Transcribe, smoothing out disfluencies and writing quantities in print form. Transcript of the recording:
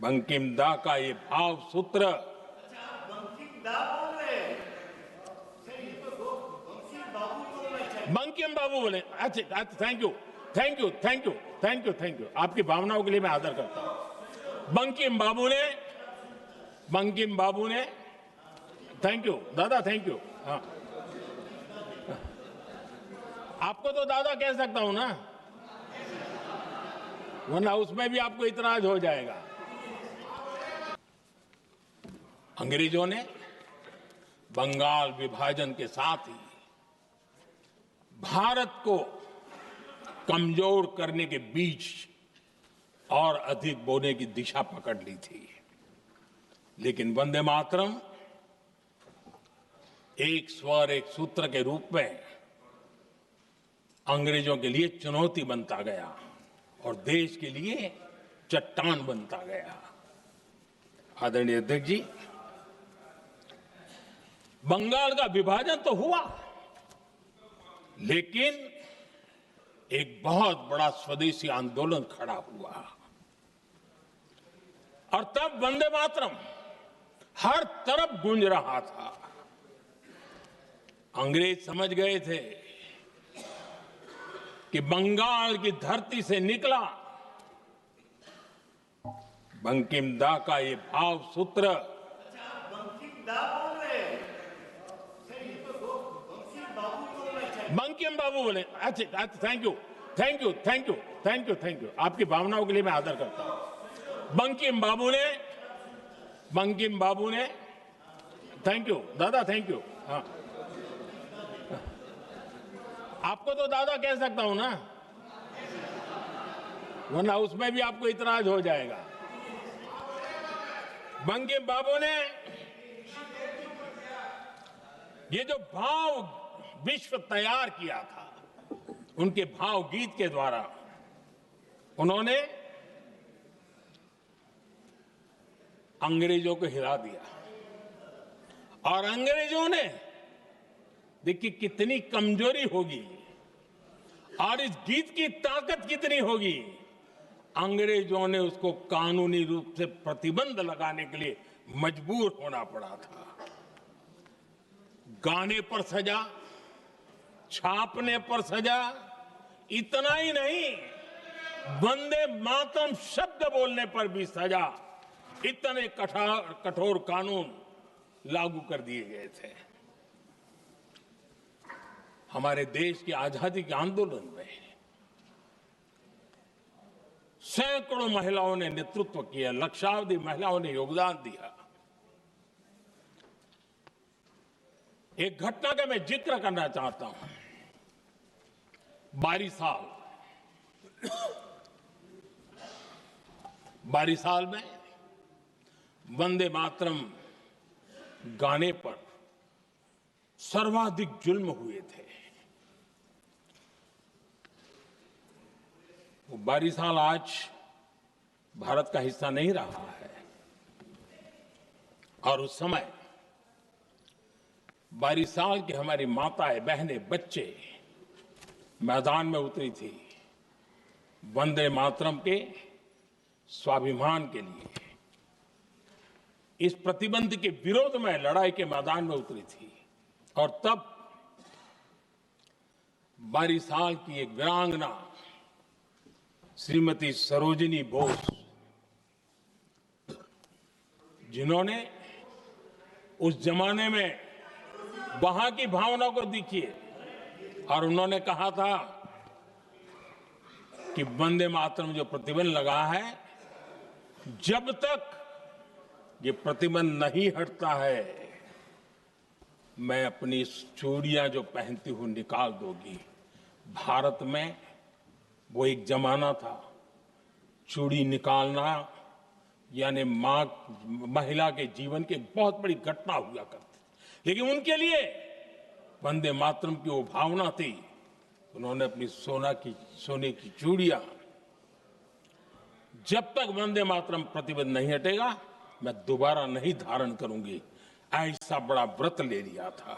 बंकिम दा का ये भाव सूत्र बंकिम बाबू बोले। अच्छा, thank you thank you thank you thank you thank you आपकी भावनाओं के लिए मैं आदर करता हूं। बंकिम बाबू ने थैंक यू दादा, थैंक यू। हाँ, आपको तो दादा कह सकता हूं ना, वरना उसमें भी आपको इतराज हो जाएगा। अंग्रेजों ने बंगाल विभाजन के साथ ही भारत को कमजोर करने के बीच और अधिक बोने की दिशा पकड़ ली थी, लेकिन वंदे मातरम एक स्वर एक सूत्र के रूप में अंग्रेजों के लिए चुनौती बनता गया और देश के लिए चट्टान बनता गया। आदरणीय अध्यक्ष जी, बंगाल का विभाजन तो हुआ, लेकिन एक बहुत बड़ा स्वदेशी आंदोलन खड़ा हुआ और तब वंदे मातरम हर तरफ गूंज रहा था। अंग्रेज समझ गए थे कि बंगाल की धरती से निकला बंकिम दा का ये भाव सूत्र बंकिम बाबू बोले। अच्छा, thank you thank you thank you thank you thank you आपकी भावनाओं के लिए मैं आदर करता हूं। बंकिम बाबू ने थैंक यू दादा, थैंक यू। हाँ, आपको तो दादा कह सकता हूं ना, वरना उसमें भी आपको इतराज हो जाएगा। बंकिम बाबू ने ये जो भाव विश्व तैयार किया था, उनके भाव गीत के द्वारा उन्होंने अंग्रेजों को हिला दिया। और अंग्रेजों ने देखिए कितनी कमजोरी होगी और इस गीत की ताकत कितनी होगी, अंग्रेजों ने उसको कानूनी रूप से प्रतिबंध लगाने के लिए मजबूर होना पड़ा था। गाने पर सजा, छापने पर सजा, इतना ही नहीं, वंदे मातरम शब्द बोलने पर भी सजा। इतने कठोर कानून लागू कर दिए गए थे। हमारे देश की आजादी के आंदोलन में सैकड़ों महिलाओं ने नेतृत्व किया, लक्षावधि महिलाओं ने योगदान दिया। एक घटना का मैं जिक्र करना चाहता हूं। 22 साल में वंदे मातरम गाने पर सर्वाधिक जुल्म हुए थे। वो 22 साल आज भारत का हिस्सा नहीं रहा है, और उस समय 22 साल की हमारी माताएं, बहनें, बच्चे मैदान में उतरी थी वंदे मातरम के स्वाभिमान के लिए। इस प्रतिबंध के विरोध में लड़ाई के मैदान में उतरी थी। और तब 22 साल की एक वीरांगना श्रीमती सरोजिनी बोस, जिन्होंने उस जमाने में वहां की भावना को देखिए, और उन्होंने कहा था कि वंदे मातरम जो प्रतिबंध लगा है, जब तक ये प्रतिबंध नहीं हटता है, मैं अपनी चूड़ियां जो पहनती हूं निकाल दूंगी। भारत में वो एक जमाना था, चूड़ी निकालना यानी महिला के जीवन की बहुत बड़ी घटना हुआ करती। लेकिन उनके लिए वंदे मातरम की वो भावना थी, उन्होंने अपनी सोने की चूड़ियां, जब तक वंदे मातरम प्रतिबंध नहीं हटेगा मैं दोबारा नहीं धारण करूंगी, ऐसा बड़ा व्रत ले लिया था।